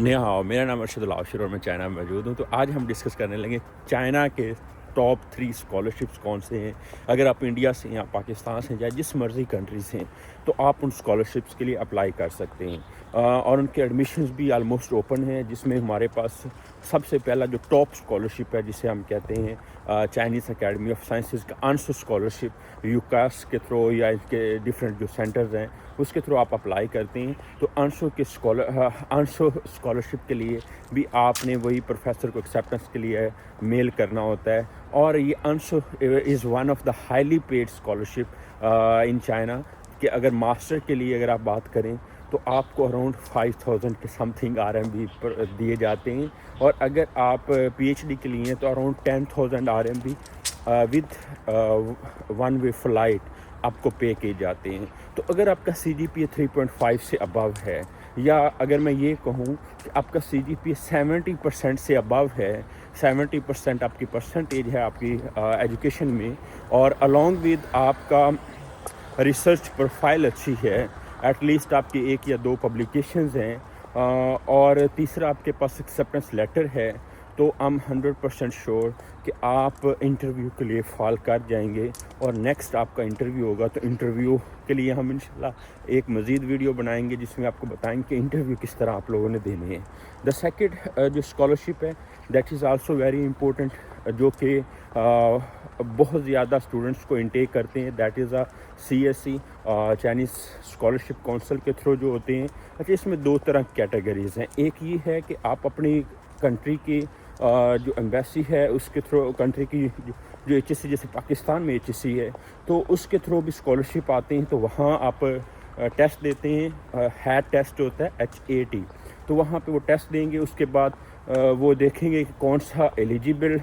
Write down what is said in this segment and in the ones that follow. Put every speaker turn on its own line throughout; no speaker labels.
ने हाओ, मेरा नाम अरशद लाउशर और मैं चाइना में मौजूद हूँ। तो आज हम डिस्कस करने लगे चाइना के टॉप 3 स्कॉलरशिप्स कौन से हैं। अगर आप इंडिया से या पाकिस्तान से या जिस मर्ज़ी कंट्री से हैं तो आप उन स्कॉलरशिप्स के लिए अप्लाई कर सकते हैं। और उनके एडमिशन्स भी आलमोस्ट ओपन हैं, जिसमें हमारे पास सबसे पहला जो टॉप स्कॉलरशिप है जिसे हम कहते हैं चाइनीज़ एकेडमी ऑफ साइंसेस का अंशु स्कॉलरशिप, यूकास के थ्रू या इसके डिफरेंट जो सेंटर्स हैं उसके थ्रू आप अप्लाई करते हैं। तो अंशु स्कॉलरशिप के लिए भी आपने वही प्रोफेसर को एक्सेप्टेंस के लिए मेल करना होता है। और ये Anshu is one of the highly paid scholarship in China कि अगर मास्टर के लिए अगर आप बात करें तो आपको अराउंड 5000 के समथिंग RMB पर दिए जाते हैं, और अगर आप PhD के लिए तो around 10,000 RMB with one way flight आपको पे किए जाते हैं। तो अगर आपका CGPA 3.5 से अबव है, या अगर मैं ये कहूँ कि आपका CGPA 70% से अबव है, 70% आपकी परसेंटेज है आपकी एजुकेशन में, और अलॉन्ग विद आपका रिसर्च प्रोफाइल अच्छी है, एटलीस्ट आपकी 1 या 2 पब्लिकेशंस हैं, और तीसरा आपके पास एक्सेप्टेंस लेटर है, तो आई एम 100% श्योर कि आप इंटरव्यू के लिए फॉल कर जाएंगे। और नेक्स्ट आपका इंटरव्यू होगा, तो इंटरव्यू के लिए हम इंशाल्लाह एक मज़ीद वीडियो बनाएंगे जिसमें आपको बताएंगे कि इंटरव्यू किस तरह आप लोगों ने देने हैं। द सेकंड जो स्कॉलरशिप है that is also very important, जो कि बहुत ज़्यादा स्टूडेंट्स को इनटेक करते हैं, that is CSC Chinese scholarship council के थ्रू जो होते हैं। अच्छा, इसमें 2 तरह की कैटेगरीज़ हैं। एक ये है कि आप अपनी कंट्री की जो एम्बेसी है उसके थ्रू, कंट्री की जो HSC जैसे पाकिस्तान में HSC है तो उसके थ्रू भी स्कॉलरशिप आते हैं, तो वहाँ आप टेस्ट देते हैं, हैट टेस्ट होता है HAT, तो वहाँ पे वो टेस्ट देंगे। उसके बाद वो देखेंगे कि कौन सा एलिजिबल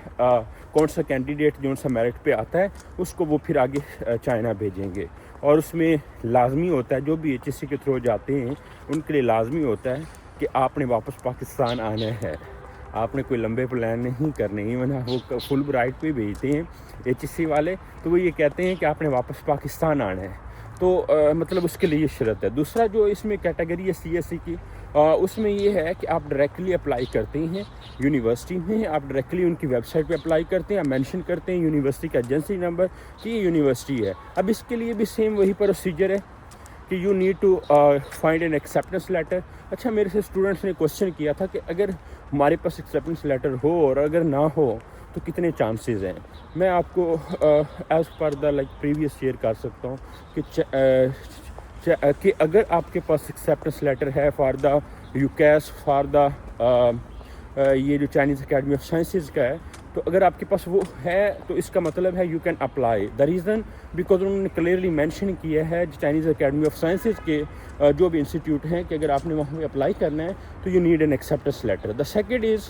कौन सा कैंडिडेट जो सा मेरिट पे आता है उसको वो फिर आगे चाइना भेजेंगे। और उसमें लाजमी होता है, जो भी HSC के थ्रू जाते हैं उनके लिए लाजमी होता है कि आपने वापस पाकिस्तान आना है, आपने कोई लंबे प्लान नहीं करने। इवन वो फुल ब्राइट पे भेजते हैं HSC वाले, तो वो ये कहते हैं कि आपने वापस पाकिस्तान आना है, तो मतलब उसके लिए शर्त है। दूसरा जो इसमें कैटेगरी है CSC की, उसमें ये है कि आप डायरेक्टली अप्लाई करते हैं यूनिवर्सिटी में, आप डायरेक्टली उनकी वेबसाइट पे अप्लाई करते हैं, मेंशन करते हैं यूनिवर्सिटी का एजेंसी नंबर कि ये यूनिवर्सिटी है। अब इसके लिए भी सेम वही प्रोसीजर है कि you need to find an acceptance letter. अच्छा, मेरे से स्टूडेंट्स ने क्वेश्चन किया था कि अगर हमारे पास एक्सेप्टेंस लेटर हो और अगर ना हो तो कितने चांसेस हैं। मैं आपको as per the like previous share कर सकता हूँ कि अगर आपके पास एक्सेप्टेंस लेटर है फॉर द यूकैस, फॉर द ये जो चाइनीज़ एकेडमी ऑफ साइंसेस का है, तो अगर आपके पास वो है तो इसका मतलब है you can apply. The reason because उन्होंने क्लियरली मेंशन किया है चाइनीज़ एकेडमी ऑफ साइंसेस के जो भी इंस्टीट्यूट हैं कि अगर आपने वहाँ पे अप्लाई करना है तो you need an acceptance letter. The second is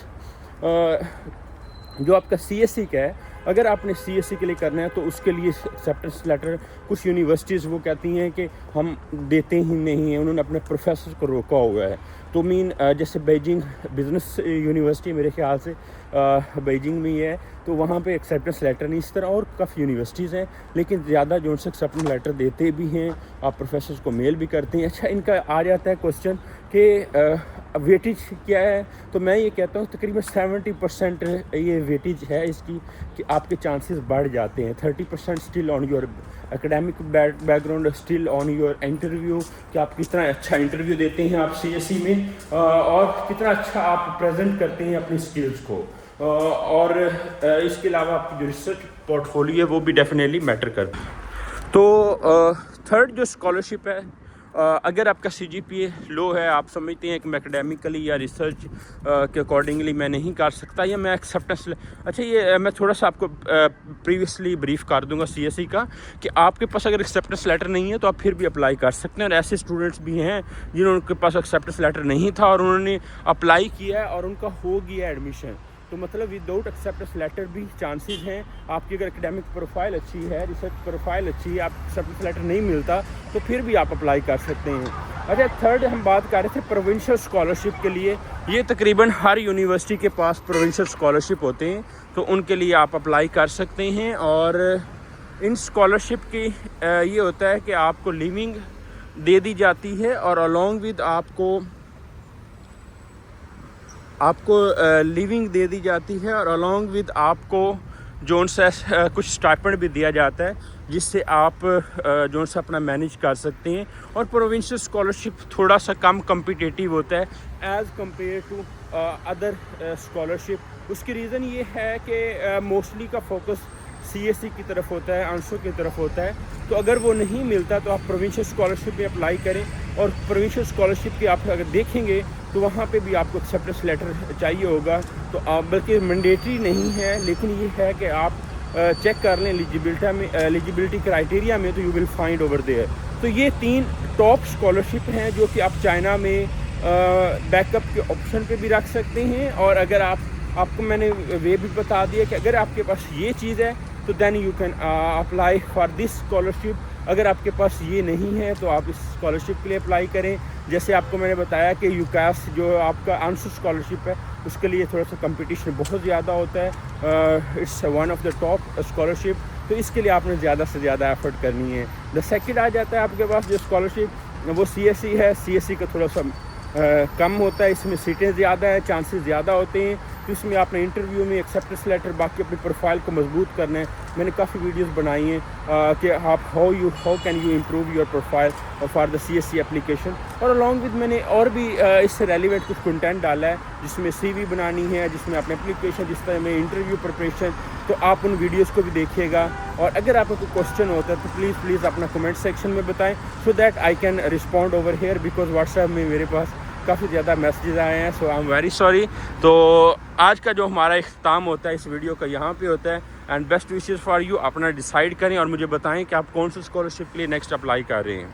जो आपका CSC का है, अगर आपने CSC के लिए करना है तो उसके लिए एक्सेप्टेंस लेटर कुछ यूनिवर्सिटीज़ वो कहती हैं कि हम देते ही नहीं हैं, उन्होंने अपने प्रोफेसर को रोका हुआ है। तो जैसे बीजिंग बिज़नेस यूनिवर्सिटी मेरे ख्याल से बीजिंग में ही है, तो वहाँ पे एक्सेप्टेंस लेटर नहीं। इस तरह और काफ़ी यूनिवर्सिटीज़ हैं, लेकिन ज़्यादा जो उनसे एक्सेप्टेंस लेटर देते भी हैं, आप प्रोफेसर को मेल भी करते हैं। अच्छा, इनका आ जाता है क्वेश्चन कि वेटेज क्या है, तो मैं ये कहता हूँ तकरीबन 70% ये वेटेज है इसकी कि आपके चांसेस बढ़ जाते हैं। 30% still on your academic background, still on your interview, कि आप कितना अच्छा इंटरव्यू देते हैं आप CSC में, और कितना अच्छा आप प्रेजेंट करते हैं अपनी स्किल्स को, और इसके अलावा आपकी जो रिसर्च पोर्टफोलियो है वो भी डेफिनेटली मैटर करती है। तो थर्ड जो स्कॉलरशिप है, अगर आपका CGPA लो है, आप समझते हैं कि मैं एकेडमिकली या रिसर्च के अकॉर्डिंगली मैं नहीं कर सकता, या मैं एक्सेप्टेंस अच्छा, ये मैं थोड़ा सा आपको प्रीवियसली ब्रीफ कर दूंगा CSC का कि आपके पास अगर एक्सेप्टेंस लेटर नहीं है तो आप फिर भी अप्लाई कर सकते हैं। और ऐसे स्टूडेंट्स भी हैं जिनके पास एक्सेप्टेंस लेटर नहीं था और उन्होंने अप्लाई किया है और उनका हो गया एडमिशन, तो मतलब विदाउट एक्सेप्टेंस लेटर भी चांसेस हैं। आपकी अगर एकेडमिक प्रोफाइल अच्छी है, रिसर्च प्रोफाइल अच्छी है, आप एक्सेप्टेंस लेटर नहीं मिलता तो फिर भी आप अप्लाई कर सकते हैं। अच्छा, थर्ड हम बात कर रहे थे प्रोविंशियल स्कॉलरशिप के लिए। ये तकरीबन हर यूनिवर्सिटी के पास प्रोविंशियल स्कॉलरशिप होते हैं, तो उनके लिए आप अप्लाई कर सकते हैं। और इन स्कॉलरशिप की ये होता है कि आपको लिविंग दे दी जाती है, और अलॉन्ग विद आपको آپ کو لیونگ دے دی جاتی ہے اور along with آپ کو جو ان سے کچھ اسٹائپنڈ بھی دیا جاتا ہے جس سے آپ جو سے اپنا مینیج کر سکتے ہیں. اور پروونشل اسکالرشپ تھوڑا سا کم کمپیٹیٹیو ہوتا ہے as compare to other scholarship. اس کی ریزن یہ ہے کہ موسٹلی کا فوکس CSE کی طرف ہوتا ہے, آنسو کی طرف ہوتا ہے. تو اگر وہ نہیں ملتا تو آپ پروونشل اسکالرشپ پہ اپلائی کریں. اور پروونشل اسکالرشپ کی آپ اگر دیکھیں گے تو وہاں پہ بھی آپ کو ایکسیپٹنس لیٹر چاہیے ہوگا. تو بلکہ مینڈیٹری نہیں ہے, لیکن یہ ہے کہ آپ چیک کر لیں ایلیجیبلٹی کرائٹیریا میں, تو you will find over there. تو یہ 3 ٹاپ اسکالرشپ ہیں جو کہ آپ چائنا میں بیک اپ کے آپشن پہ بھی رکھ سکتے ہیں. اور اگر آپ کو میں نے وے بھی بتا دیا کہ اگر آپ کے پاس یہ چیز ہے تو then you can apply for this scholarship. اگر آپ کے پاس یہ نہیں ہے تو آپ اس اسکالرشپ کے لیے اپلائی کریں. جیسے آپ کو میں نے بتایا کہ UCAS جو آپ کا آنسو اسکالرشپ ہے اس کے لیے تھوڑا سا کمپٹیشن بہت زیادہ ہوتا ہے. It's one of the top scholarship, تو اس کے لیے آپ نے زیادہ سے زیادہ ایفرٹ کرنی ہے. دا سیکنڈ آ جاتا ہے آپ کے پاس جو اسکالرشپ, وہ CSE ہے. CSE کا تھوڑا سا کم ہوتا ہے, اس میں سیٹیں زیادہ ہیں, چانسز زیادہ ہوتے ہیں. تو اس میں آپ نے انٹرویو میں ایکسیپٹنس لیٹر, باقی اپنی پروفائل کو مضبوط کرنا ہے. میں نے کافی ویڈیوز بنائی ہیں کہ آپ how can you improve your profile for the CSE application. اور along with میں نے اور بھی اس سے ریلیونٹ کچھ کنٹینٹ ڈالا ہے جس میں CV بنانی ہے, جس میں اپنے اپلیکیشن, جس طرح میں انٹرویو پریپریشن. تو آپ ان ویڈیوز کو بھی دیکھیے گا. اور اگر آپ کو کوئی کوشچن ہوتا ہے تو پلیز اپنا کمنٹ سیکشن میں بتائیں, so that I can respond over here, because what's app میں میرے پاس کافی زیادہ میسیجز آئے ہیں. سو آئی ایم ویری سوری. تو آج کا جو ہمارا اختتام ہوتا ہے اس ویڈیو کا یہاں پہ ہوتا ہے. And best wishes for you. اپنا ڈیسائیڈ کریں اور مجھے بتائیں کہ آپ کون سی اسکالرشپ کے لیے نیکسٹ اپلائی کر رہے ہیں.